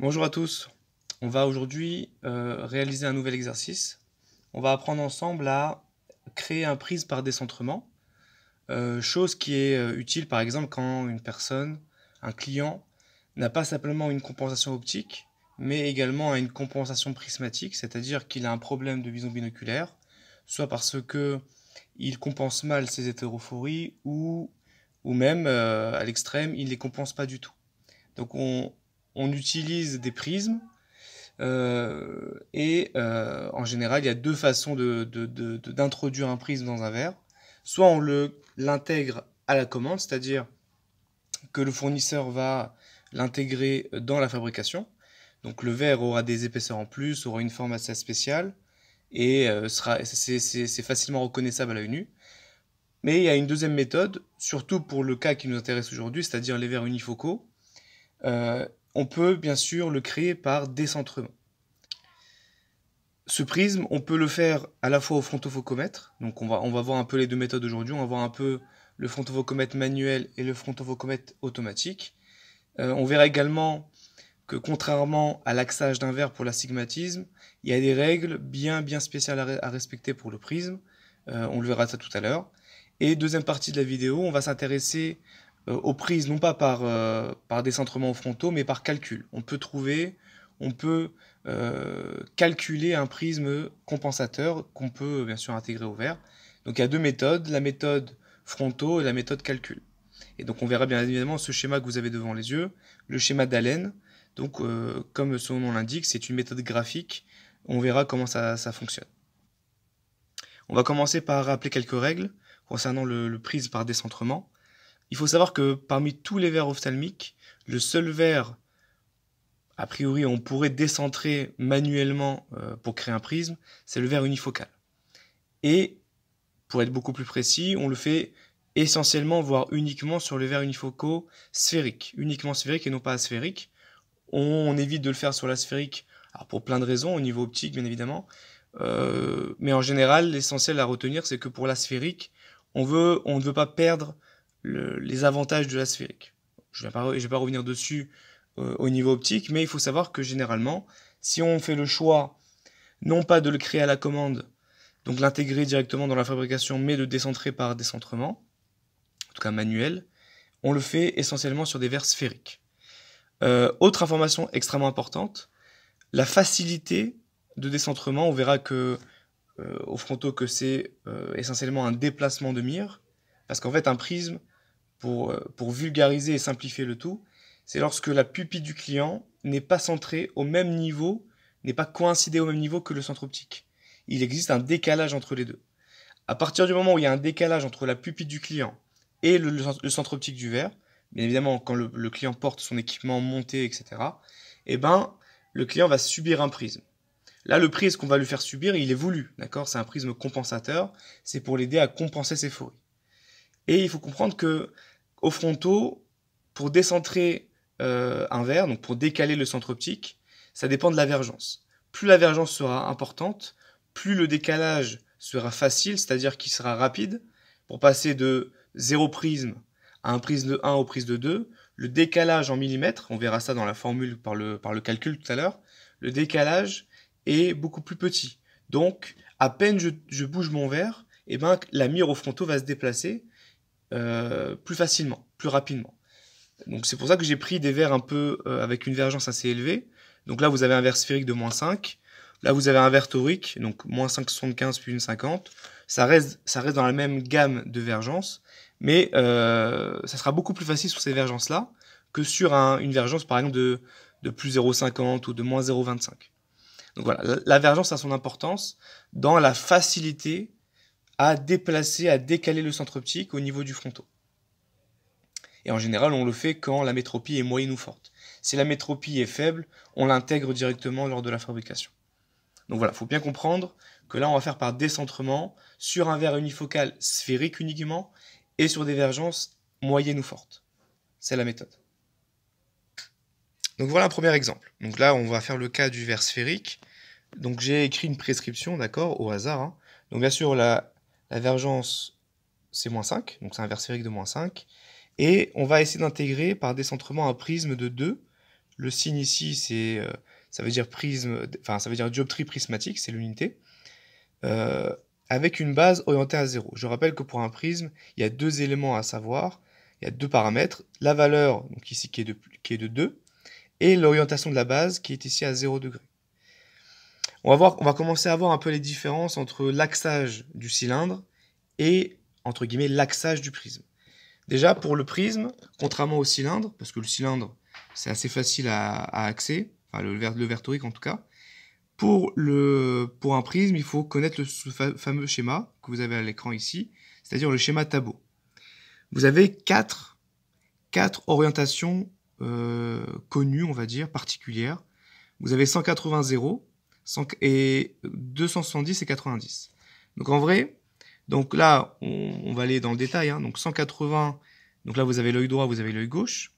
Bonjour à tous, on va aujourd'hui réaliser un nouvel exercice. On va apprendre ensemble à créer un prisme par décentrement, chose qui est utile par exemple quand une personne, un client, n'a pas simplement une compensation optique, mais également une compensation prismatique, c'est-à-dire qu'il a un problème de vision binoculaire, soit parce que il compense mal ses hétérophories ou même à l'extrême, il ne les compense pas du tout. Donc on utilise des prismes en général, il y a deux façons d'introduire un prisme dans un verre. Soit l'intègre à la commande, c'est-à-dire que le fournisseur va l'intégrer dans la fabrication. Donc le verre aura des épaisseurs en plus, aura une forme assez spéciale et c'est facilement reconnaissable à l'œil nu. Mais il y a une deuxième méthode, surtout pour le cas qui nous intéresse aujourd'hui, c'est-à-dire les verres unifocaux. Euh, on peut bien sûr le créer par décentrement. Ce prisme, on peut le faire à la fois au frontofocomètre. Donc on va voir un peu les deux méthodes aujourd'hui. On va voir un peu le frontofocomètre manuel et le frontofocomètre automatique. On verra également que contrairement à l'axage d'un verre pour l'astigmatisme, il y a des règles bien spéciales à respecter pour le prisme. On le verra ça tout à l'heure. Et deuxième partie de la vidéo, on va s'intéresser au prisme non pas par décentrement frontaux, mais par calcul. On peut calculer un prisme compensateur qu'on peut bien sûr intégrer au verre. Donc il y a deux méthodes, la méthode frontaux et la méthode calcul. Et donc on verra bien évidemment ce schéma que vous avez devant les yeux, le schéma d'Allen. Donc comme son nom l'indique, c'est une méthode graphique. On verra comment ça fonctionne. On va commencer par rappeler quelques règles concernant le prisme par décentrement. Il faut savoir que parmi tous les verres ophtalmiques, le seul verre, a priori, on pourrait décentrer manuellement pour créer un prisme, c'est le verre unifocal. Et, pour être beaucoup plus précis, on le fait essentiellement, voire uniquement sur les verres unifocaux sphériques, uniquement sphériques et non pas asphériques. On évite de le faire sur la sphérique, alors pour plein de raisons, au niveau optique bien évidemment, mais en général, l'essentiel à retenir, c'est que pour la sphérique, on ne veut pas perdre les avantages de la sphérique. Je ne vais pas revenir dessus au niveau optique, mais il faut savoir que généralement, si on fait le choix non pas de le créer à la commande, donc l'intégrer directement dans la fabrication, mais de décentrer par décentrement, en tout cas manuel, on le fait essentiellement sur des verres sphériques. Autre information extrêmement importante, la facilité de décentrement, on verra que au fronto que c'est essentiellement un déplacement de mire, parce qu'en fait un prisme, pour vulgariser et simplifier le tout, c'est lorsque la pupille du client n'est pas centrée au même niveau, n'est pas coïncidée au même niveau que le centre optique. Il existe un décalage entre les deux. À partir du moment où il y a un décalage entre la pupille du client et le centre optique du verre, bien évidemment quand le client porte son équipement monté, etc., eh ben, le client va subir un prisme. Là, le prisme qu'on va lui faire subir, il est voulu, d'accord? C'est un prisme compensateur, c'est pour l'aider à compenser ses phories. Et il faut comprendre que au fronto, pour décentrer un verre, donc pour décaler le centre optique, ça dépend de la vergence. Plus la vergence sera importante, plus le décalage sera facile, c'est-à-dire qu'il sera rapide. Pour passer de 0 prisme à un prisme de 1 au prisme de 2, le décalage en millimètres, on verra ça dans la formule par le calcul tout à l'heure, le décalage est beaucoup plus petit. Donc, à peine je bouge mon verre, et ben, la mire au fronto va se déplacer plus facilement, plus rapidement. Donc c'est pour ça que j'ai pris des verres un peu avec une vergence assez élevée. Donc là, vous avez un verre sphérique de -5. Là, vous avez un verre torique, donc -5,75 puis une 50. Ça reste dans la même gamme de vergence, mais ça sera beaucoup plus facile sur ces vergences-là que sur une vergence, par exemple, de plus 0,50 ou de moins 0,25. Donc voilà, la vergence a son importance dans la facilité à déplacer, à décaler le centre optique au niveau du fronton. Et en général, on le fait quand la métropie est moyenne ou forte. Si la métropie est faible, on l'intègre directement lors de la fabrication. Donc voilà, il faut bien comprendre que là, on va faire par décentrement sur un verre unifocal sphérique uniquement et sur des vergences moyennes ou fortes. C'est la méthode. Donc voilà un premier exemple. Donc là, on va faire le cas du verre sphérique. Donc j'ai écrit une prescription, d'accord, au hasard. Hein. Donc bien sûr, la vergence, c'est -5, donc c'est un verre sphérique de -5. Et on va essayer d'intégrer par décentrement un prisme de 2. Le signe ici, ça veut dire prisme, enfin ça veut dire dioptrie prismatique, c'est l'unité, avec une base orientée à 0. Je rappelle que pour un prisme, il y a deux éléments à savoir, il y a deux paramètres, la valeur, donc ici qui est de 2, et l'orientation de la base qui est ici à 0 degré. On va commencer à voir un peu les différences entre l'axage du cylindre et, entre guillemets, l'axage du prisme. Déjà, pour le prisme, contrairement au cylindre, parce que le cylindre, c'est assez facile à axer, enfin le vertorique en tout cas, pour un prisme, il faut connaître ce fameux schéma que vous avez à l'écran ici, c'est-à-dire le schéma Tabot. Vous avez quatre orientations connues, on va dire, particulières. Vous avez 180 0, et 270 et 90. Donc en vrai, donc là, on va aller dans le détail. Hein. Donc 180, donc là vous avez l'œil droit, vous avez l'œil gauche.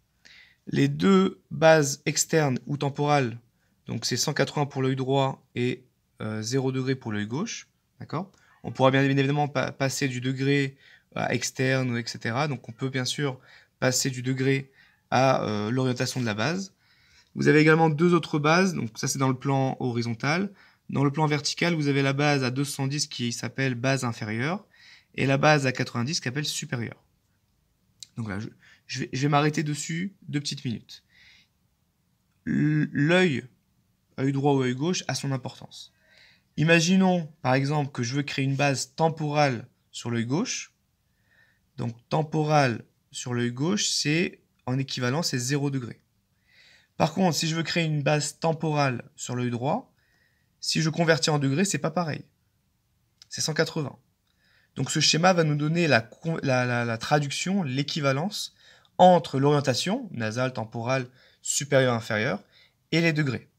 Les deux bases externes ou temporales, donc c'est 180 pour l'œil droit et 0 degré pour l'œil gauche. D'accord. On pourra bien évidemment passer du degré à externe, etc. Donc on peut bien sûr passer du degré à l'orientation de la base. Vous avez également deux autres bases, donc ça c'est dans le plan horizontal. Dans le plan vertical, vous avez la base à 210 qui s'appelle base inférieure et la base à 90 qui s'appelle supérieure. Donc là, je vais m'arrêter dessus 2 petites minutes. L'œil, œil droit ou œil gauche, a son importance. Imaginons par exemple que je veux créer une base temporale sur l'œil gauche. Donc temporale sur l'œil gauche, c'est en équivalent, c'est 0 degré. Par contre, si je veux créer une base temporale sur l'œil droit, si je convertis en degrés, c'est pas pareil. C'est 180. Donc ce schéma va nous donner la traduction, l'équivalence entre l'orientation, nasale, temporale, supérieure, inférieure, et les degrés.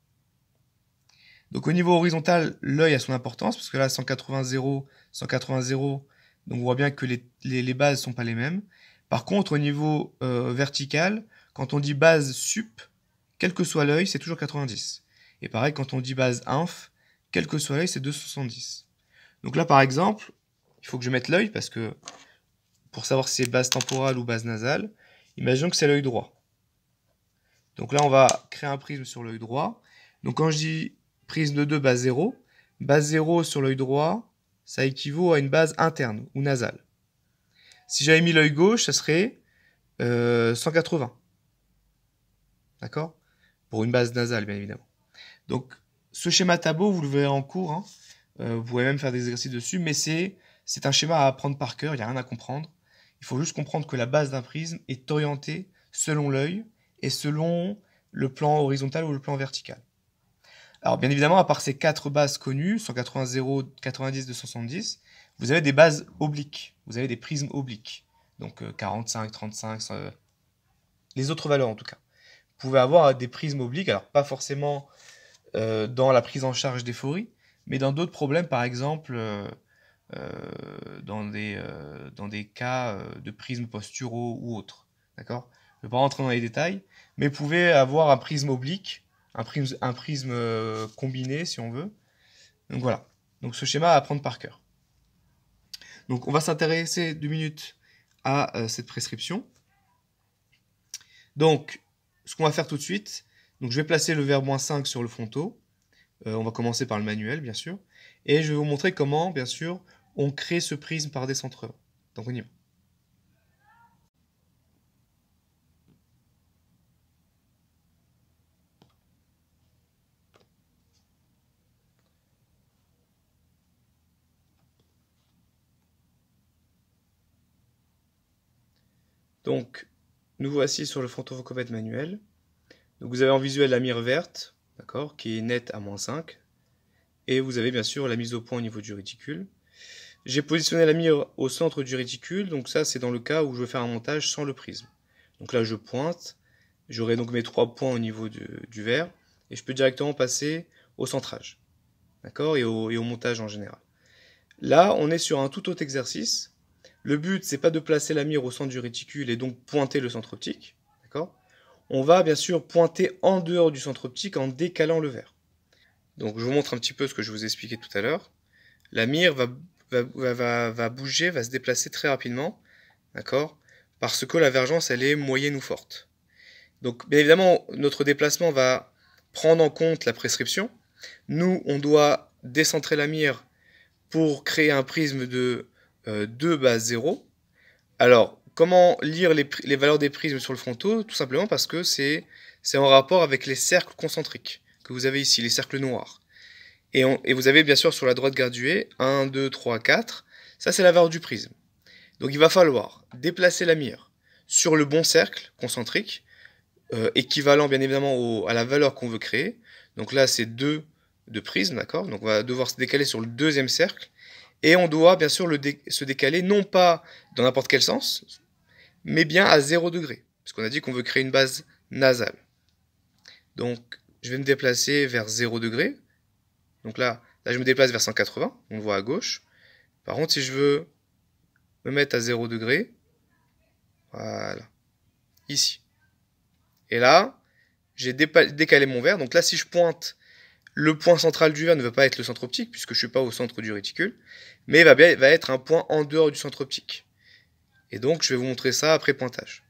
Donc au niveau horizontal, l'œil a son importance, parce que là, 180, 0, 180, 0, donc on voit bien que les bases ne sont pas les mêmes. Par contre, au niveau vertical, quand on dit base sup, quel que soit l'œil, c'est toujours 90. Et pareil, quand on dit base inf, quel que soit l'œil, c'est 270. Donc là, par exemple, il faut que je mette l'œil, parce que pour savoir si c'est base temporale ou base nasale, imaginons que c'est l'œil droit. Donc là, on va créer un prisme sur l'œil droit. Donc quand je dis prisme de 2, base 0 sur l'œil droit, ça équivaut à une base interne ou nasale. Si j'avais mis l'œil gauche, ça serait 180. D'accord? Pour une base nasale, bien évidemment. Donc, ce schéma Tabot, vous le verrez en cours. Hein. Vous pouvez même faire des exercices dessus, mais c'est un schéma à apprendre par cœur, il n'y a rien à comprendre. Il faut juste comprendre que la base d'un prisme est orientée selon l'œil et selon le plan horizontal ou le plan vertical. Alors, bien évidemment, à part ces quatre bases connues, 180, 0, 90, 270, vous avez des bases obliques. Vous avez des prismes obliques. Donc, 45, 35, les autres valeurs en tout cas. Vous pouvez avoir des prismes obliques, alors pas forcément dans la prise en charge d'éphorie, mais dans d'autres problèmes, par exemple, dans des cas de prismes posturaux ou autres. D'accord? Je ne vais pas rentrer dans les détails, mais vous pouvez avoir un prisme oblique, un prisme combiné, si on veut. Donc voilà. Donc ce schéma à apprendre par cœur. Donc on va s'intéresser 2 minutes à cette prescription. Donc, ce qu'on va faire tout de suite, donc je vais placer le verbe -5 sur le fronto. On va commencer par le manuel, bien sûr. Et je vais vous montrer comment, bien sûr, on crée ce prisme par décentrement. Donc on y va. Donc, nous voici sur le frontofocomètre manuel. Donc vous avez en visuel la mire verte, d'accord, qui est nette à -5. Et vous avez bien sûr la mise au point au niveau du réticule. J'ai positionné la mire au centre du réticule, donc ça c'est dans le cas où je veux faire un montage sans le prisme. Donc là je pointe, j'aurai donc mes 3 points au niveau du verre, et je peux directement passer au centrage, d'accord, et au montage en général. Là on est sur un tout autre exercice. Le but c'est pas de placer la mire au centre du réticule et donc pointer le centre optique, d'accord. On va bien sûr pointer en dehors du centre optique en décalant le verre. Donc je vous montre un petit peu ce que je vous expliquais tout à l'heure. La mire va bouger, va se déplacer très rapidement, d'accord, parce que la vergence elle est moyenne ou forte. Donc bien évidemment, notre déplacement va prendre en compte la prescription. Nous, on doit décentrer la mire pour créer un prisme de 2 base 0. Alors, comment lire les valeurs des prismes sur le fronto? Tout simplement parce que c'est en rapport avec les cercles concentriques que vous avez ici, les cercles noirs. Et vous avez bien sûr sur la droite graduée 1, 2, 3, 4. Ça, c'est la valeur du prisme. Donc il va falloir déplacer la mire sur le bon cercle concentrique, équivalent bien évidemment à la valeur qu'on veut créer. Donc là, c'est 2 de prisme, d'accord? Donc on va devoir se décaler sur le deuxième cercle. Et on doit bien sûr se décaler non pas dans n'importe quel sens, mais bien à 0 degré. Puisqu'on a dit qu'on veut créer une base nasale. Donc je vais me déplacer vers 0 degré. Donc là, je me déplace vers 180, on le voit à gauche. Par contre, si je veux me mettre à 0 degré, voilà, ici. Et là, j'ai décalé mon verre. Donc là, si je pointe, le point central du verre ne va pas être le centre optique, puisque je ne suis pas au centre du réticule, mais va être un point en dehors du centre optique. Et donc, je vais vous montrer ça après pointage.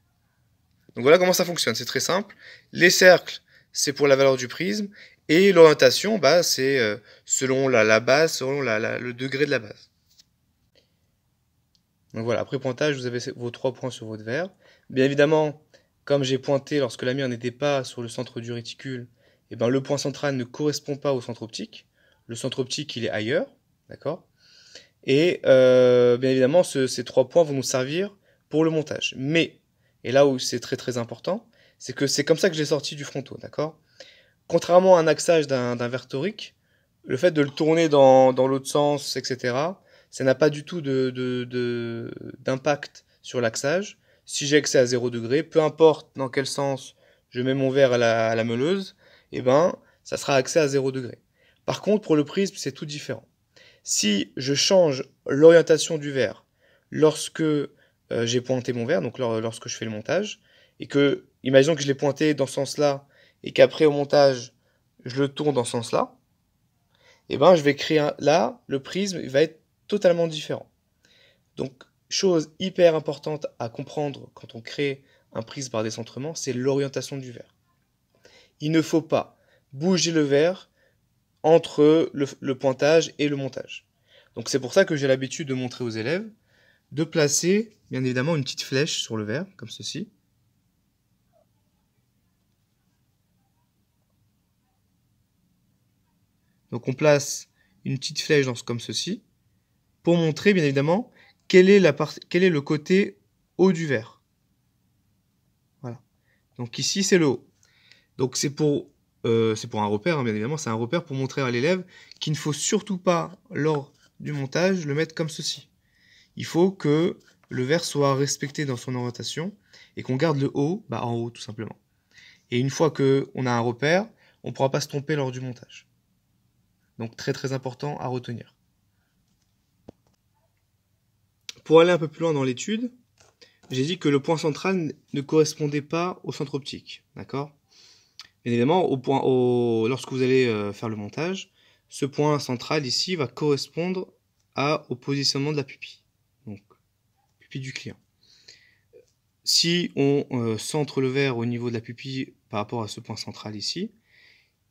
Donc voilà comment ça fonctionne, c'est très simple. Les cercles, c'est pour la valeur du prisme, et l'orientation, bah, c'est selon la base, selon le degré de la base. Donc voilà, après pointage, vous avez vos 3 points sur votre verre. Bien évidemment, comme j'ai pointé lorsque la mire n'était pas sur le centre du réticule, eh ben, le point central ne correspond pas au centre optique. Le centre optique, il est ailleurs, d'accord? Et bien évidemment, ces 3 points vont nous servir pour le montage. Mais, et là où c'est très très important, c'est que c'est comme ça que j'ai sorti du fronto, d'accord? Contrairement à un axage d'un verre torique, le fait de le tourner dans l'autre sens, etc., ça n'a pas du tout d'impact sur l'axage. Si j'ai accès à 0 degré, peu importe dans quel sens je mets mon verre à la meuleuse, eh ben, ça sera accès à 0 degré. Par contre, pour le prisme, c'est tout différent. Si je change l'orientation du verre lorsque j'ai pointé mon verre, donc lorsque je fais le montage, et que, imaginons que je l'ai pointé dans ce sens-là, et qu'après au montage, je le tourne dans ce sens-là, et ben je vais créer là, le prisme va être totalement différent. Donc, chose hyper importante à comprendre quand on crée un prisme par décentrement, c'est l'orientation du verre. Il ne faut pas bouger le verre entre le pointage et le montage. Donc c'est pour ça que j'ai l'habitude de montrer aux élèves de placer, bien évidemment, une petite flèche sur le verre, comme ceci. Donc on place une petite flèche comme ceci, pour montrer, bien évidemment, quel est le côté haut du verre. Voilà. Donc ici, c'est le haut. Donc c'est pour un repère, hein, bien évidemment, c'est un repère pour montrer à l'élève qu'il ne faut surtout pas, lors du montage, le mettre comme ceci. Il faut que le verre soit respecté dans son orientation et qu'on garde le haut en haut, tout simplement. Et une fois qu'on a un repère, on ne pourra pas se tromper lors du montage. Donc très très important à retenir. Pour aller un peu plus loin dans l'étude, j'ai dit que le point central ne correspondait pas au centre optique. D'accord ? Bien évidemment, lorsque vous allez faire le montage, ce point central ici va correspondre au positionnement de la pupille. Donc, pupille du client. Si on centre le verre au niveau de la pupille par rapport à ce point central ici,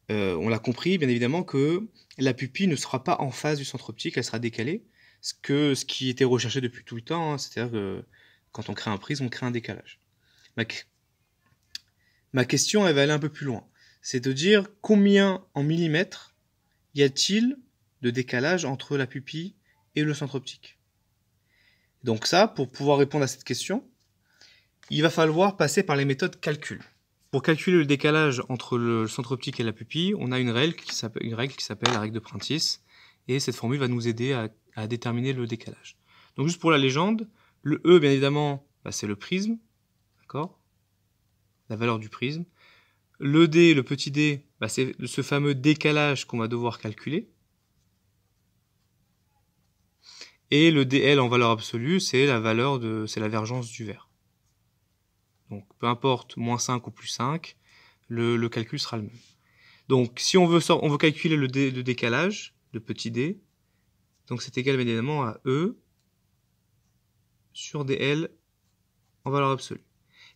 on l'a compris, bien évidemment, que la pupille ne sera pas en face du centre optique, elle sera décalée, ce qui était recherché depuis tout le temps, hein, c'est-à-dire que quand on crée un prisme, on crée un décalage. Ma question, elle va aller un peu plus loin. C'est de dire combien en millimètres y a-t-il de décalage entre la pupille et le centre optique. Donc ça, pour pouvoir répondre à cette question, il va falloir passer par les méthodes calcul. Pour calculer le décalage entre le centre optique et la pupille, on a une règle qui s'appelle la règle de Prentice, et cette formule va nous aider à déterminer le décalage. Donc juste pour la légende, le E, bien évidemment, c'est le prisme, d'accord ? La valeur du prisme. Le D, le petit d, c'est ce fameux décalage qu'on va devoir calculer. Et le dl en valeur absolue, c'est la vergence du verre. Donc peu importe, moins 5 ou plus 5, le calcul sera le même. Donc si on veut calculer le décalage, le petit d, donc c'est égal bien évidemment à E sur dl en valeur absolue.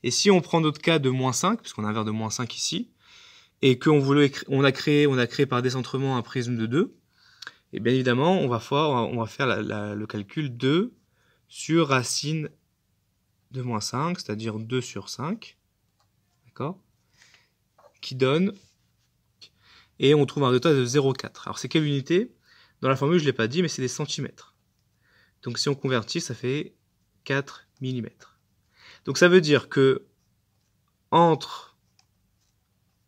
Et si on prend notre cas de -5, puisqu'on a un verre de -5 ici, et on a créé par décentrement un prisme de 2, et bien évidemment, on va faire le calcul 2 sur racine de -5, c'est-à-dire 2 sur 5, d'accord, qui donne, et on trouve un résultat de 0,4. Alors c'est quelle unité? Dans la formule, je ne l'ai pas dit, mais c'est des centimètres. Donc si on convertit, ça fait 4 mm. Donc ça veut dire que entre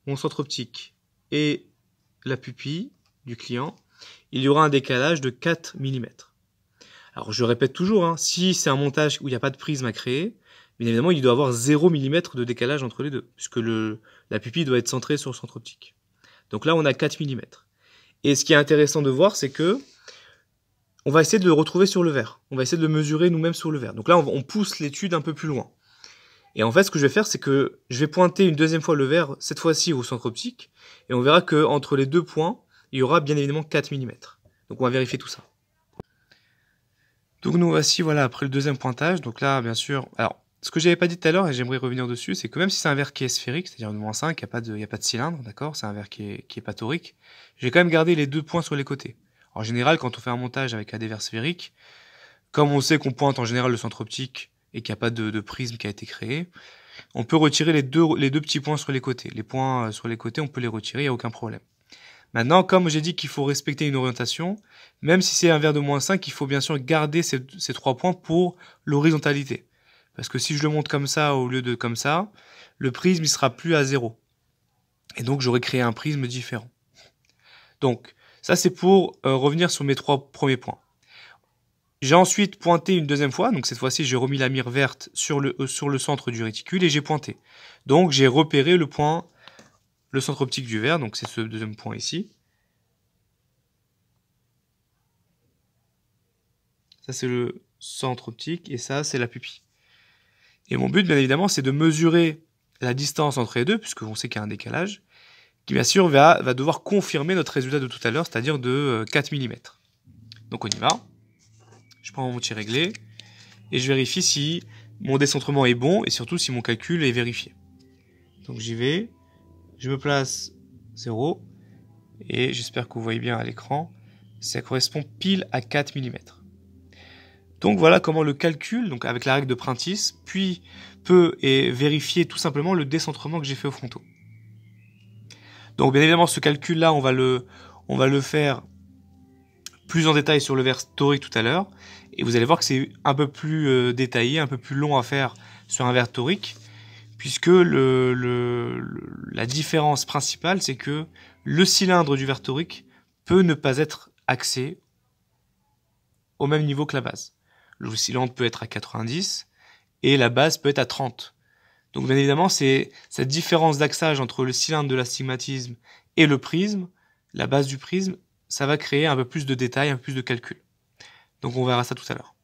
mon centre optique et la pupille du client, il y aura un décalage de 4 mm. Alors je répète toujours, hein, si c'est un montage où il n'y a pas de prisme à créer, bien évidemment il doit y avoir 0 mm de décalage entre les deux, puisque la pupille doit être centrée sur le centre optique. Donc là on a 4 mm. Et ce qui est intéressant de voir, c'est que on va essayer de le retrouver sur le verre. On va essayer de le mesurer nous-mêmes sur le verre. Donc là on pousse l'étude un peu plus loin. Et en fait ce que je vais faire, c'est que je vais pointer une deuxième fois le verre, cette fois-ci au centre optique, et on verra qu'entre les deux points, il y aura bien évidemment 4 mm. Donc on va vérifier tout ça. Donc nous voici, voilà, après le deuxième pointage. Donc là, bien sûr, alors, ce que j'avais pas dit tout à l'heure, et j'aimerais revenir dessus, c'est que même si c'est un verre qui est sphérique, c'est-à-dire une -5, il n'y a pas de cylindre, d'accord, c'est un verre qui est pas torique, je vais quand même garder les deux points sur les côtés. En général, quand on fait un montage avec des verres sphériques, comme on sait qu'on pointe en général le centre optique et qu'il n'y a pas de prisme qui a été créé, on peut retirer les deux petits points sur les côtés. Les points sur les côtés, on peut les retirer, il n'y a aucun problème. Maintenant, comme j'ai dit qu'il faut respecter une orientation, même si c'est un verre de -5, il faut bien sûr garder ces 3 points pour l'horizontalité. Parce que si je le monte comme ça au lieu de comme ça, le prisme il sera plus à 0. Et donc j'aurais créé un prisme différent. Donc ça c'est pour revenir sur mes 3 premiers points. J'ai ensuite pointé une deuxième fois, donc cette fois-ci j'ai remis la mire verte sur le centre du réticule et j'ai pointé. Donc j'ai repéré le point, le centre optique du verre, donc c'est ce deuxième point ici. Ça c'est le centre optique et ça c'est la pupille. Et mon but bien évidemment c'est de mesurer la distance entre les deux, puisqu'on sait qu'il y a un décalage, qui bien sûr va devoir confirmer notre résultat de tout à l'heure, c'est-à-dire de 4 mm. Donc on y va. Je prends mon outil réglé et je vérifie si mon décentrement est bon et surtout si mon calcul est vérifié. Donc j'y vais, je me place 0 et j'espère que vous voyez bien à l'écran, ça correspond pile à 4 mm. Donc voilà comment le calcul, donc avec la règle de Prentice, peut vérifier tout simplement le décentrement que j'ai fait au frontaux. Donc bien évidemment ce calcul-là, on va le faire plus en détail sur le verre torique tout à l'heure, et vous allez voir que c'est un peu plus détaillé, un peu plus long à faire sur un verre torique, puisque la différence principale, c'est que le cylindre du verre torique peut ne pas être axé au même niveau que la base. Le cylindre peut être à 90 et la base peut être à 30. Donc bien évidemment, c'est cette différence d'axage entre le cylindre de l'astigmatisme et le prisme, la base du prisme, ça va créer un peu plus de détails, un peu plus de calcul. Donc on verra ça tout à l'heure.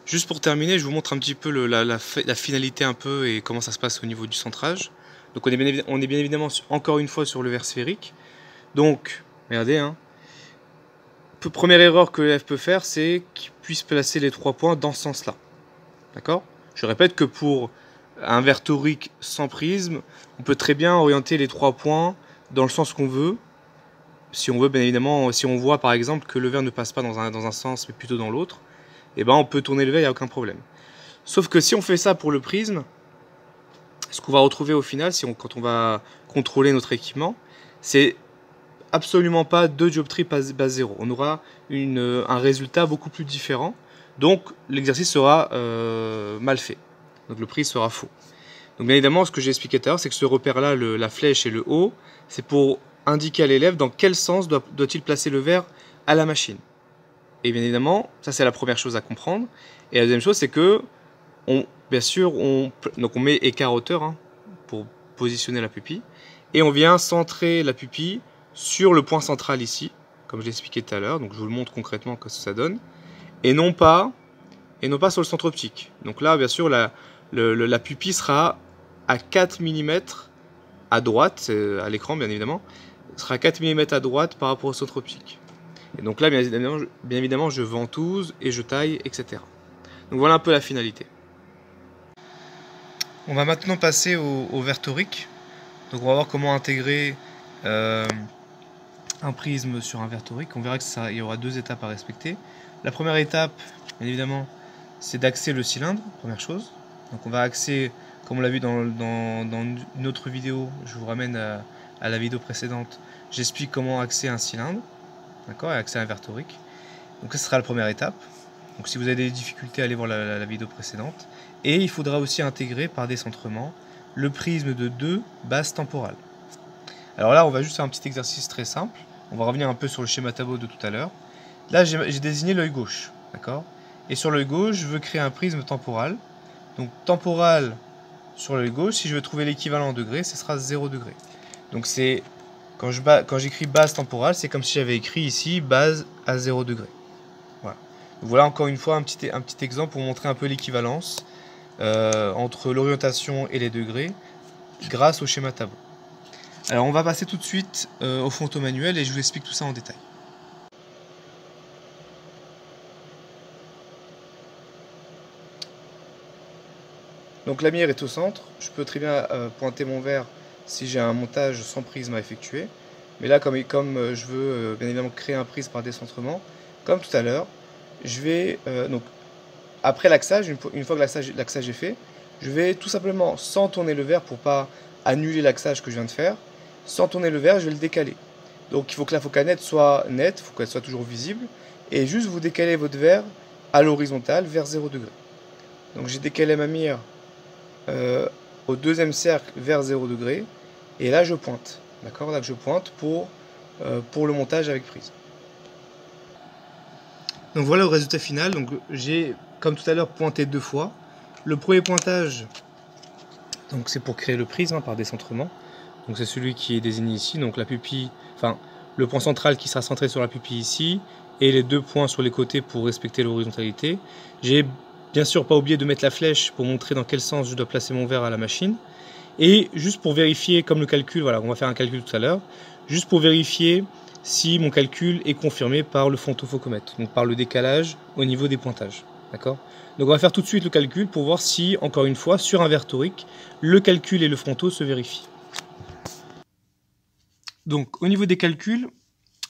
Juste pour terminer, je vous montre un petit peu la finalité un peu et comment ça se passe au niveau du centrage. Donc on est bien évidemment encore une fois sur le verre sphérique. Donc, regardez, hein. Première erreur que l'élève peut faire, c'est qu'il puisse placer les 3 points dans ce sens-là. D'accord ? Je répète que pour un verre torique sans prisme, on peut très bien orienter les 3 points dans le sens qu'on veut. Si on veut, bien évidemment, si on voit par exemple que le verre ne passe pas dans un sens mais plutôt dans l'autre, eh ben on peut tourner le verre, il n'y a aucun problème. Sauf que si on fait ça pour le prisme, ce qu'on va retrouver au final, quand on va contrôler notre équipement, c'est absolument pas 2 dioptries base 0. On aura un résultat beaucoup plus différent. Donc l'exercice sera mal fait. Donc le prisme sera faux. Donc bien évidemment, ce que j'ai expliqué tout à l'heure, c'est que ce repère-là, la flèche et le haut, c'est pour indiquer à l'élève dans quel sens doit-il placer le verre à la machine. Et bien évidemment, ça c'est la première chose à comprendre. Et la deuxième chose, c'est que, bien sûr, on met écart-hauteur hein, pour positionner la pupille. Et on vient centrer la pupille sur le point central ici, comme je l'ai expliqué tout à l'heure. Donc je vous le montre concrètement ce que ça donne. Et non pas sur le centre optique. Donc là, bien sûr, la pupille sera à 4 mm à droite, à l'écran bien évidemment, sera à 4 mm à droite par rapport au centre optique. Et donc là, bien évidemment, je ventouse et je taille, etc. Donc voilà un peu la finalité. On va maintenant passer au vertorique. Donc on va voir comment intégrer un prisme sur un vertorique. On verra qu'il y aura deux étapes à respecter. La première étape, bien évidemment, c'est d'axer le cylindre, première chose. Donc on va axer, comme on l'a vu dans une autre vidéo, je vous ramène à la vidéo précédente, j'explique comment axer un cylindre, d'accord, et axer un vertorique. Donc ça sera la première étape. Donc si vous avez des difficultés, allez voir la vidéo précédente. Et il faudra aussi intégrer par décentrement le prisme de deux bases temporales. Alors là, on va juste faire un petit exercice très simple. On va revenir un peu sur le schéma tableau de tout à l'heure. Là, j'ai désigné l'œil gauche, d'accord? Et sur l'œil gauche, je veux créer un prisme temporal. Donc temporal sur l'œil gauche, si je veux trouver l'équivalent en degrés, ce sera 0 degré. Donc c'est quand j'écris base temporale, c'est comme si j'avais écrit ici base à 0 degré. Voilà. Donc voilà encore une fois un petit exemple pour montrer un peu l'équivalence entre l'orientation et les degrés grâce au schéma tableau. Alors on va passer tout de suite au fronto manuel et je vous explique tout ça en détail. Donc la lumière est au centre, je peux très bien pointer mon verre si j'ai un montage sans prisme à effectuer. Mais là, comme je veux bien évidemment créer un prisme par décentrement, comme tout à l'heure, je vais, donc après l'axage, une fois que l'axage est fait, je vais tout simplement, sans tourner le verre pour pas annuler l'axage que je viens de faire, sans tourner le verre, je vais le décaler. Donc il faut que la focanette soit nette, il faut qu'elle soit toujours visible, et juste vous décalez votre verre à l'horizontale vers 0 degré. Donc j'ai décalé ma mire au deuxième cercle vers 0 degré, et là je pointe, d'accord, là je pointe pour le montage avec prise. Donc voilà le résultat final. Donc j'ai, comme tout à l'heure, pointé deux fois. Le premier pointage, donc c'est pour créer le prisme par décentrement. Donc c'est celui qui est désigné ici. Donc la pupille, enfin le point central qui sera centré sur la pupille ici, et les deux points sur les côtés pour respecter l'horizontalité. J'ai bien sûr pas oublié de mettre la flèche pour montrer dans quel sens je dois placer mon verre à la machine. Et juste pour vérifier, comme le calcul, voilà, on va faire un calcul tout à l'heure, juste pour vérifier si mon calcul est confirmé par le frontofocomètre, donc par le décalage au niveau des pointages. D'accord ? Donc on va faire tout de suite le calcul pour voir si, encore une fois, sur un vertorique, le calcul et le fronto se vérifient. Donc au niveau des calculs,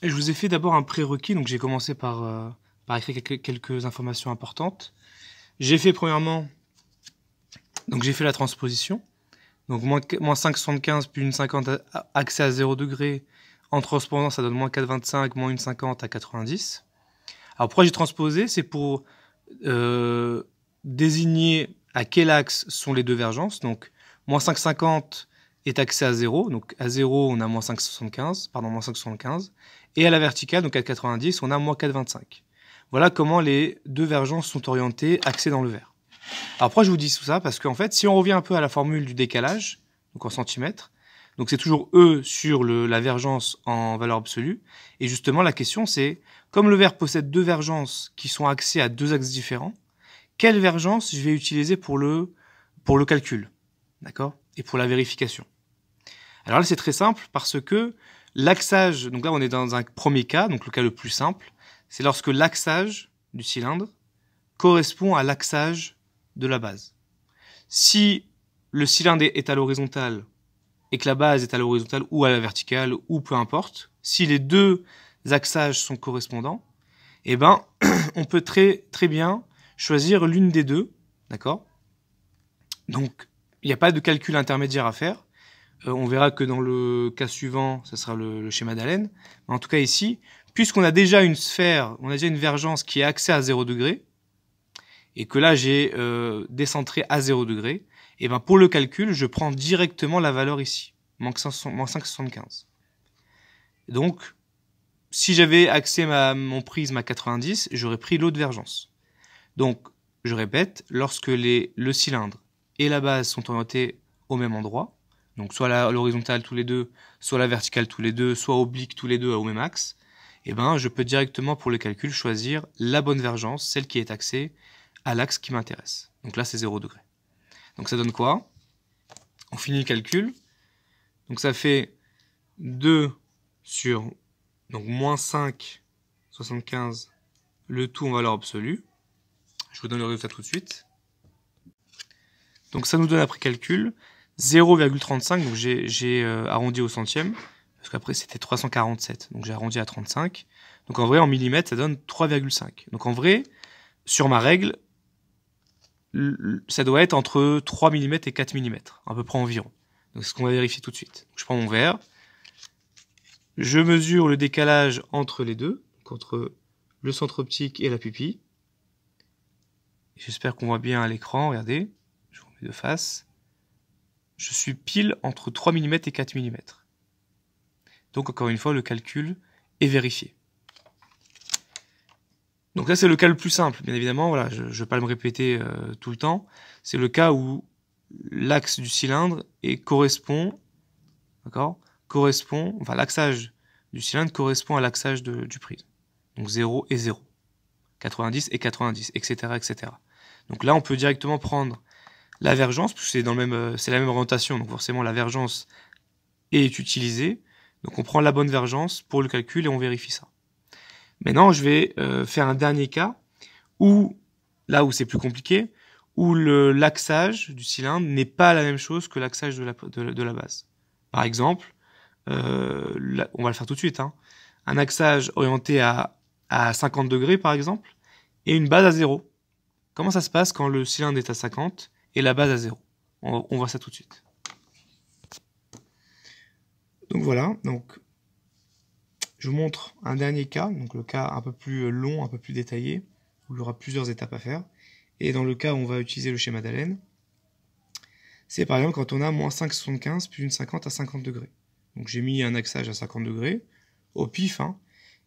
je vous ai fait d'abord un prérequis, donc j'ai commencé par écrire quelques informations importantes. J'ai fait premièrement, donc j'ai fait la transposition. Donc moins 5,75 plus une 50 accès à 0 degré. En transposant, ça donne moins 4,25, moins une 50 à 90. Alors pourquoi j'ai transposé? C'est pour désigner à quel axe sont les deux vergences. Donc moins 5,50 est axé à 0. Donc à 0, on a moins 5,75. Pardon, moins 5,75. Et à la verticale, donc à 90, on a moins 4,25. Voilà comment les deux vergences sont orientées, axées dans le verre. Alors pourquoi je vous dis tout ça? Parce qu'en fait, si on revient un peu à la formule du décalage, donc en centimètres, donc c'est toujours E sur la vergence en valeur absolue. Et justement, la question c'est, comme le verre possède deux vergences qui sont axées à deux axes différents, quelle vergence je vais utiliser pour le calcul, d'accord? Et pour la vérification. Alors là, c'est très simple parce que l'axage, donc là on est dans un premier cas, donc le cas le plus simple, c'est lorsque l'axage du cylindre correspond à l'axage de la base. Si le cylindre est à l'horizontale et que la base est à l'horizontale ou à la verticale ou peu importe, si les deux axages sont correspondants, eh ben, on peut très bien choisir l'une des deux, d'accord? Donc, il n'y a pas de calcul intermédiaire à faire. On verra que dans le cas suivant, ce sera le schéma d'Allen. Mais en tout cas ici, puisqu'on a déjà une sphère, on a déjà une vergence qui est axée à 0 degré, et que là j'ai décentré à 0 degré, et ben pour le calcul, je prends directement la valeur ici, moins 5,75. Donc, si j'avais axé mon prisme à 90, j'aurais pris l'autre vergence. Donc, je répète, lorsque le cylindre et la base sont orientés au même endroit, donc soit à l'horizontale tous les deux, soit à la verticale tous les deux, soit oblique tous les deux au même axe, et ben je peux directement pour le calcul choisir la bonne vergence, celle qui est axée à l'axe qui m'intéresse. Donc là, c'est 0 degré. Donc ça donne quoi? On finit le calcul. Donc ça fait 2 sur donc moins 5,75, le tout en valeur absolue. Je vous donne le résultat tout de suite. Donc ça nous donne après calcul 0,35, donc j'ai arrondi au centième, parce qu'après c'était 347, donc j'ai arrondi à 35. Donc en vrai, en millimètres, ça donne 3,5. Donc en vrai, sur ma règle, ça doit être entre 3 mm et 4 mm, à peu près environ. Donc c'est ce qu'on va vérifier tout de suite. Donc, je prends mon verre, je mesure le décalage entre les deux, donc entre le centre optique et la pupille. J'espère qu'on voit bien à l'écran, regardez, je vous mets de face. Je suis pile entre 3 mm et 4 mm. Donc encore une fois, le calcul est vérifié. Donc là, c'est le cas le plus simple, bien évidemment, voilà, je ne vais pas me répéter tout le temps. C'est le cas où l'axe du cylindre correspond, enfin l'axage du cylindre correspond à l'axage du prisme. Donc 0 et 0, 90 et 90, etc., etc. Donc là, on peut directement prendre la vergence, puisque c'est la même orientation, donc forcément la vergence est utilisée. Donc on prend la bonne vergence pour le calcul et on vérifie ça. Maintenant, je vais faire un dernier cas où, là où c'est plus compliqué, où l'axage du cylindre n'est pas la même chose que l'axage de la base. Par exemple, là, on va le faire tout de suite, hein, un axage orienté à 50 degrés par exemple, et une base à 0. Comment ça se passe quand le cylindre est à 50 et la base à 0? On voit ça tout de suite. Donc voilà, donc je vous montre un dernier cas, donc le cas un peu plus long, un peu plus détaillé, où il y aura plusieurs étapes à faire. Et dans le cas où on va utiliser le schéma d'Allen, c'est par exemple quand on a moins 5,75 plus une 50 à 50 degrés. Donc j'ai mis un axage à 50 degrés, au pif, hein,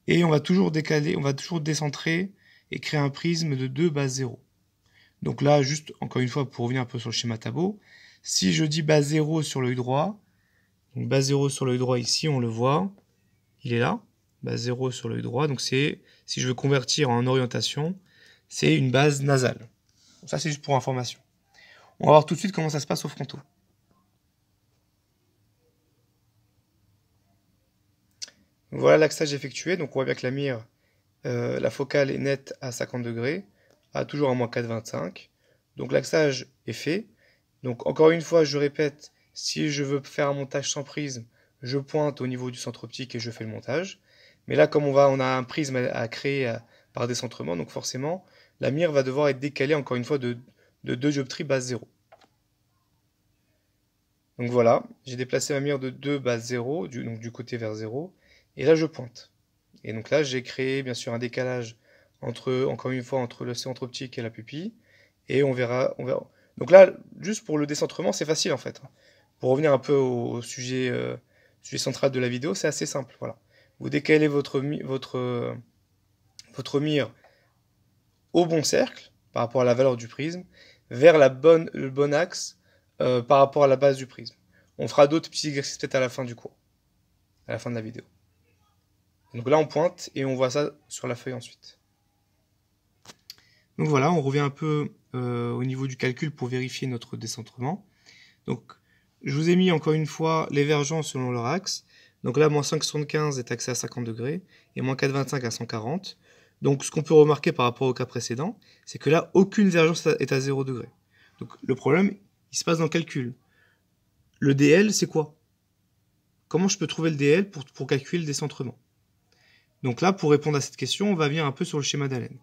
et on va toujours décaler, on va toujours décentrer et créer un prisme de 2 base 0. Donc là, juste encore une fois, pour revenir un peu sur le schéma tableau, si je dis base 0 sur l'œil droit, donc base 0 sur l'œil droit ici, on le voit, il est là, base 0 sur l'œil droit, donc c'est, si je veux convertir en orientation, c'est une base nasale. Donc ça c'est juste pour information. On va voir tout de suite comment ça se passe au frontaux. Voilà l'axage effectué, donc on voit bien que la mire, la focale est nette à 50 degrés, à toujours à moins 4,25. Donc l'axage est fait. Donc encore une fois, je répète, si je veux faire un montage sans prisme, je pointe au niveau du centre optique et je fais le montage. Mais là, comme on a un prisme à créer par décentrement, donc forcément, la mire va devoir être décalée encore une fois de 2 dioptries base 0. Donc voilà, j'ai déplacé ma mire de 2 base 0, donc du côté vers 0, et là je pointe. Et donc là, j'ai créé bien sûr un décalage encore une fois, entre le centre optique et la pupille, et on verra. Donc là, juste pour le décentrement, c'est facile en fait. Pour revenir un peu au sujet central de la vidéo, c'est assez simple. Voilà. Vous décalez votre mire au bon cercle, par rapport à la valeur du prisme, vers le bon axe par rapport à la base du prisme. On fera d'autres petits exercices peut-être à la fin du cours, à la fin de la vidéo. Donc là, on pointe et on voit ça sur la feuille ensuite. Donc voilà, on revient un peu au niveau du calcul pour vérifier notre décentrement. Donc, je vous ai mis encore une fois les vergences selon leur axe. Donc là, moins 5,75 est axé à 50 degrés et moins 4,25 à 140. Donc ce qu'on peut remarquer par rapport au cas précédent, c'est que là, aucune vergence est à 0 degré. Donc le problème, il se passe dans le calcul. Le DL, c'est quoi? Comment je peux trouver le DL pour calculer le décentrement? Donc là, pour répondre à cette question, on va venir un peu sur le schéma d'Allen.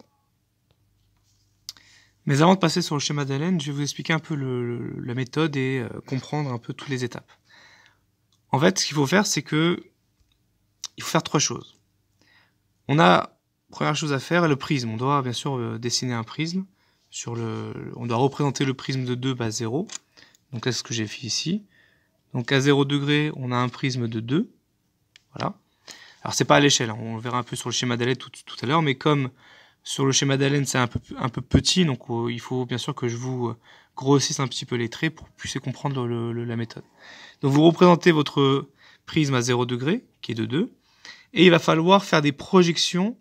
Mais avant de passer sur le schéma d'Allen, je vais vous expliquer un peu la méthode et comprendre un peu toutes les étapes. En fait, ce qu'il faut faire, c'est que il faut faire 3 choses. Première chose à faire, le prisme. On doit bien sûr dessiner un prisme. On doit représenter le prisme de 2 base 0. Donc là, c'est ce que j'ai fait ici. Donc à 0 degré, on a un prisme de 2. Voilà. Alors c'est pas à l'échelle, hein. On le verra un peu sur le schéma d'Allen tout à l'heure, mais comme sur le schéma d'Allen c'est un peu petit, donc il faut bien sûr que je vous grossisse un petit peu les traits pour que vous puissiez comprendre la méthode. Donc vous représentez votre prisme à 0 degré, qui est de 2, et il va falloir faire des projections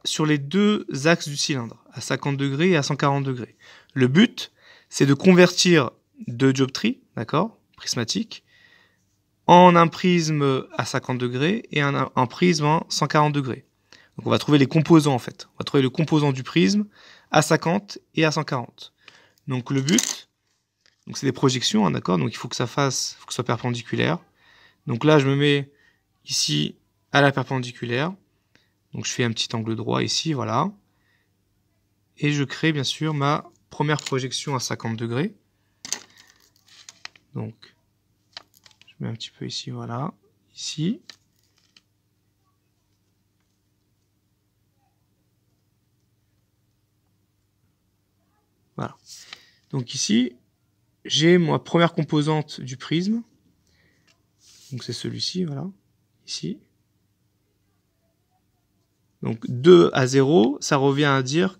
sur les deux axes du cylindre, à 50 degrés et à 140 degrés. Le but, c'est de convertir 2 dioptries, d'accord, prismatiques, en un prisme à 50 degrés et un prisme à 140 degrés. Donc on va trouver les composants en fait. On va trouver le composant du prisme à 50 et à 140. Donc le but, donc c'est des projections, hein, d'accord? Donc il faut que ça fasse, faut que ce soit perpendiculaire. Donc là, je me mets ici à la perpendiculaire. Donc je fais un petit angle droit ici, voilà. Et je crée bien sûr ma première projection à 50 degrés. Donc je mets un petit peu ici, voilà. Ici. Voilà. Donc ici, j'ai ma première composante du prisme. Donc c'est celui-ci, voilà. Ici. Donc 2 à 0, ça revient à dire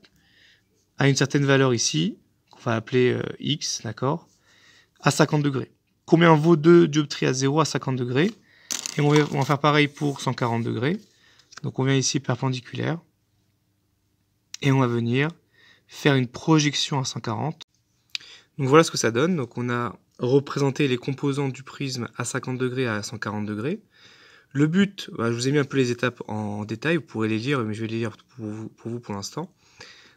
à une certaine valeur ici, qu'on va appeler x, d'accord, à 50 degrés. Combien vaut 2 dioptries à 0 à 50 degrés? Et on va faire pareil pour 140 degrés. Donc on vient ici perpendiculaire. Et on va venir faire une projection à 140. Donc voilà ce que ça donne. Donc on a représenté les composantes du prisme à 50 degrés à 140 degrés. Le but, je vous ai mis un peu les étapes en détail, vous pourrez les lire, mais je vais les lire pour vous pour l'instant.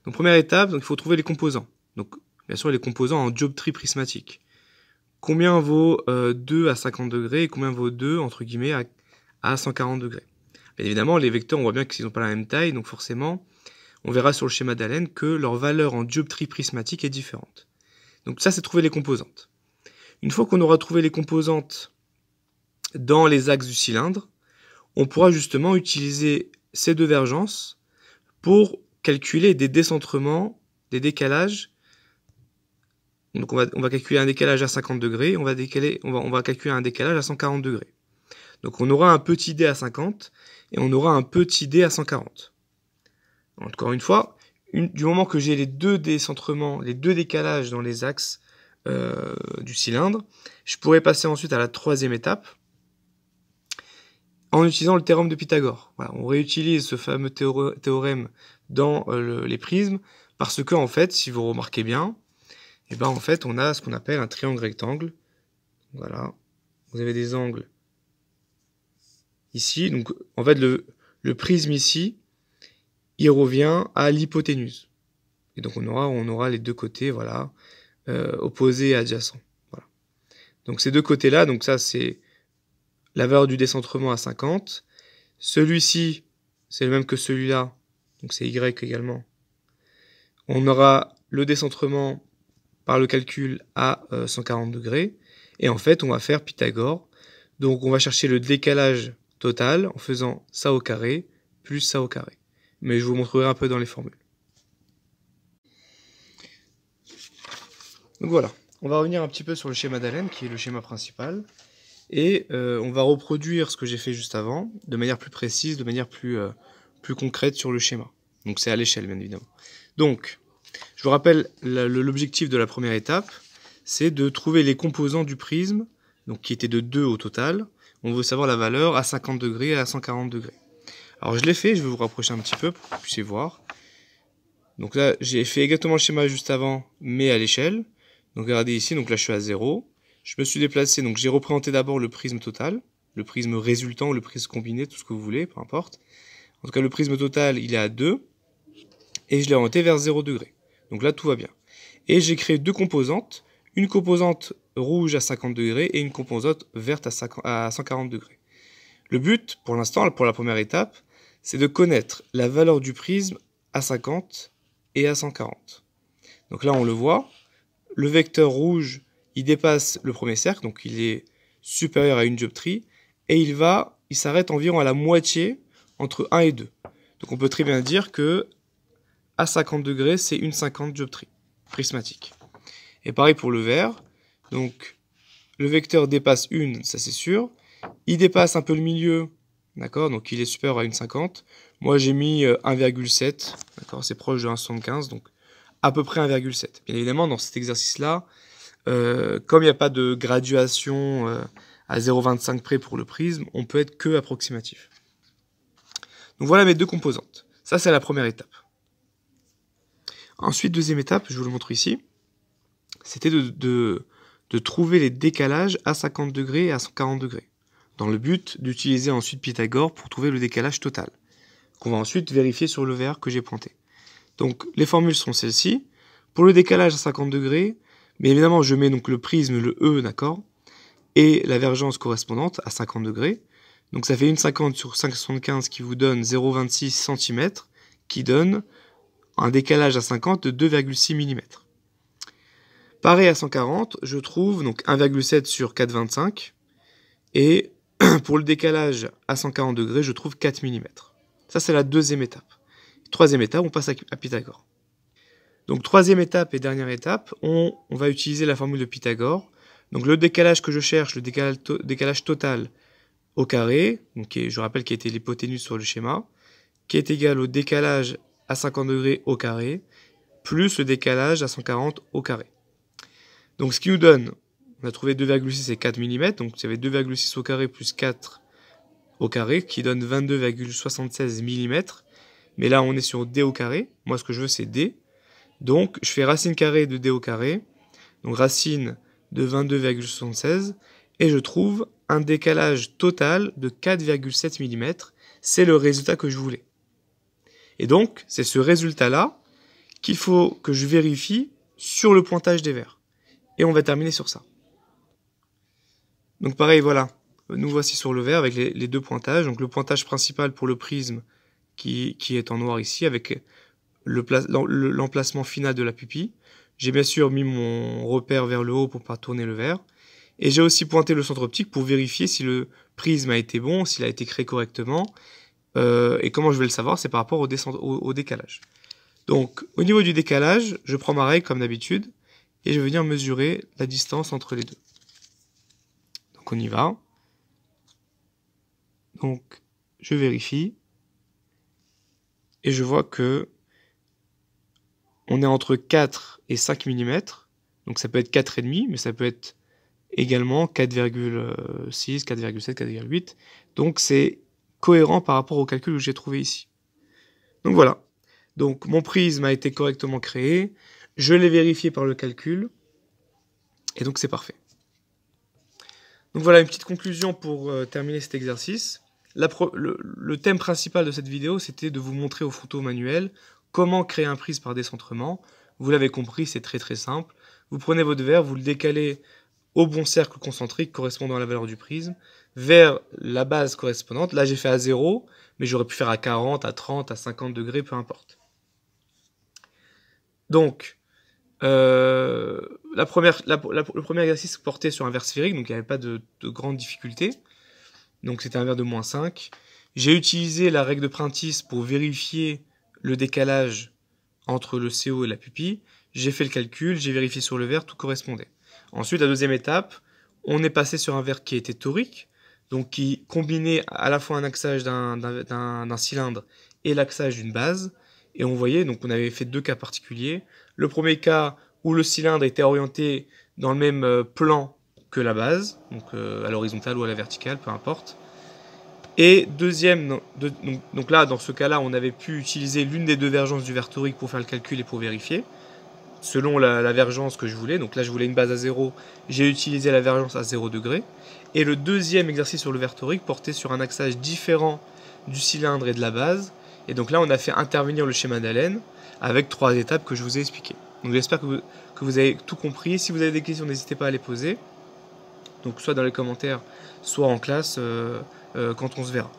Donc première étape, donc il faut trouver les composants. Donc bien sûr les composants en dioptrie prismatique. Combien vaut 2 à 50 degrés et combien vaut 2 entre guillemets à 140 degrés. Bien évidemment les vecteurs on voit bien qu'ils n'ont pas la même taille, donc forcément on verra sur le schéma d'Allen que leur valeur en dioptrie prismatique est différente. Donc ça c'est trouver les composantes. Une fois qu'on aura trouvé les composantes dans les axes du cylindre, on pourra justement utiliser ces deux vergences pour calculer des décentrements, des décalages. Donc on va calculer un décalage à 50 degrés, on va calculer un décalage à 140 degrés. Donc on aura un petit d à 50 et on aura un petit d à 140. Encore une fois, du moment que j'ai les deux décentrements, les deux décalages dans les axes du cylindre, je pourrais passer ensuite à la troisième étape en utilisant le théorème de Pythagore. Voilà, on réutilise ce fameux théorème dans les prismes parce que en fait, si vous remarquez bien, et ben en fait, on a ce qu'on appelle un triangle rectangle. Voilà, vous avez des angles ici. Donc en fait, le prisme ici, il revient à l'hypoténuse. Et donc on aura les deux côtés, voilà, opposés et adjacents. Voilà. Donc ces deux côtés-là, donc ça c'est la valeur du décentrement à 50. Celui-ci, c'est le même que celui-là, donc c'est y également. On aura le décentrement par le calcul à 140 degrés. Et en fait, on va faire Pythagore. Donc on va chercher le décalage total en faisant ça au carré plus ça au carré. Mais je vous montrerai un peu dans les formules. Donc voilà, on va revenir un petit peu sur le schéma d'Allen, qui est le schéma principal. Et on va reproduire ce que j'ai fait juste avant, de manière plus précise, de manière plus concrète sur le schéma. Donc c'est à l'échelle, bien évidemment. Donc, je vous rappelle, l'objectif de la première étape, c'est de trouver les composants du prisme, donc qui étaient de 2 au total. On veut savoir la valeur à 50 degrés et à 140 degrés. Alors je l'ai fait, je vais vous rapprocher un petit peu pour que vous puissiez voir. Donc là, j'ai fait exactement le schéma juste avant, mais à l'échelle. Donc regardez ici, donc là je suis à 0. Je me suis déplacé, donc j'ai représenté d'abord le prisme total, le prisme résultant, le prisme combiné, tout ce que vous voulez, peu importe. En tout cas, le prisme total, il est à 2, et je l'ai orienté vers 0 degré. Donc là, tout va bien. Et j'ai créé deux composantes, une composante rouge à 50 degrés et une composante verte à 140 degrés. Le but, pour l'instant, pour la première étape, c'est de connaître la valeur du prisme à 50 et à 140. Donc là, on le voit, le vecteur rouge, il dépasse le premier cercle, donc il est supérieur à une dioptrie, et il s'arrête environ à la moitié entre 1 et 2. Donc on peut très bien dire que à 50 degrés, c'est une 50 dioptrie prismatique. Et pareil pour le vert, donc le vecteur dépasse une, ça c'est sûr, il dépasse un peu le milieu, d'accord, donc il est supérieur à une 50. Moi j'ai mis 1,7, d'accord, c'est proche de 1,75, donc à peu près 1,7. Bien évidemment, dans cet exercice-là, comme il n'y a pas de graduation à 0,25 près pour le prisme, on peut être que approximatif. Donc voilà mes deux composantes. Ça, c'est la première étape. Ensuite, deuxième étape, je vous le montre ici, c'était de trouver les décalages à 50 degrés et à 140 degrés, dans le but d'utiliser ensuite Pythagore pour trouver le décalage total, qu'on va ensuite vérifier sur le vert que j'ai pointé. Donc les formules sont celles-ci. Pour le décalage à 50 degrés, mais évidemment, je mets donc le prisme, le E, d'accord, et la vergence correspondante à 50 degrés. Donc ça fait une 50 sur 5,75 qui vous donne 0,26 cm, qui donne un décalage à 50 de 2,6 mm. Pareil à 140, je trouve donc 1,7 sur 4,25, et pour le décalage à 140 degrés, je trouve 4 mm. Ça, c'est la deuxième étape. Troisième étape, on passe à Pythagore. Donc troisième étape et dernière étape, on va utiliser la formule de Pythagore. Donc le décalage que je cherche, le décalage total au carré, donc je rappelle qui était l'hypoténuse sur le schéma, qui est égal au décalage à 50 degrés au carré, plus le décalage à 140 au carré. Donc ce qui nous donne, on a trouvé 2,6 et 4 mm, donc ça fait 2,6 au carré plus 4 au carré, qui donne 22,76 mm. Mais là, on est sur d au carré. Moi, ce que je veux, c'est d. Donc, je fais racine carrée de d au carré. Donc, racine de 22,76. Et je trouve un décalage total de 4,7 mm. C'est le résultat que je voulais. Et donc, c'est ce résultat-là qu'il faut que je vérifie sur le pointage des verres. Et on va terminer sur ça. Donc, pareil, voilà. Nous voici sur le verre avec les deux pointages. Donc, le pointage principal pour le prisme qui est en noir ici, avec l'emplacement final de la pupille. J'ai bien sûr mis mon repère vers le haut pour ne pas tourner le verre. Et j'ai aussi pointé le centre optique pour vérifier si le prisme a été bon, s'il a été créé correctement. Et comment je vais le savoir, c'est par rapport au décalage. Donc, au niveau du décalage, je prends ma règle comme d'habitude, et je vais venir mesurer la distance entre les deux. Donc, on y va. Donc, je vérifie. Et je vois que on est entre 4 et 5 mm. Donc ça peut être 4,5, mais ça peut être également 4,6, 4,7, 4,8. Donc c'est cohérent par rapport au calcul que j'ai trouvé ici. Donc voilà. Donc mon prisme a été correctement créé. Je l'ai vérifié par le calcul. Et donc c'est parfait. Donc voilà une petite conclusion pour terminer cet exercice. Le thème principal de cette vidéo, c'était de vous montrer au photo manuel comment créer un prisme par décentrement. Vous l'avez compris, c'est très très simple. Vous prenez votre verre, vous le décalez au bon cercle concentrique correspondant à la valeur du prisme, vers la base correspondante. Là, j'ai fait à 0, mais j'aurais pu faire à 40, à 30, à 50 degrés, peu importe. Donc, le premier exercice portait sur un verre sphérique, donc il n'y avait pas de grande difficulté. Donc c'était un verre de moins 5. J'ai utilisé la règle de Prentice pour vérifier le décalage entre le CO et la pupille. J'ai fait le calcul, j'ai vérifié sur le verre, tout correspondait. Ensuite, la deuxième étape, on est passé sur un verre qui était torique, donc qui combinait à la fois un axage d'un cylindre et l'axage d'une base. Et on voyait, donc on avait fait deux cas particuliers. Le premier cas où le cylindre était orienté dans le même plan que la base, donc à l'horizontale ou à la verticale, peu importe. Et deuxième, donc là, dans ce cas-là, on avait pu utiliser l'une des deux vergences du verre torique pour faire le calcul et pour vérifier, selon la vergence que je voulais. Donc là, je voulais une base à 0, j'ai utilisé la vergence à 0 degré. Et le deuxième exercice sur le verre torique portait sur un axage différent du cylindre et de la base. Et donc là, on a fait intervenir le schéma d'Allen avec 3 étapes que je vous ai expliquées. Donc j'espère que vous avez tout compris. Si vous avez des questions, n'hésitez pas à les poser. Donc soit dans les commentaires, soit en classe quand on se verra.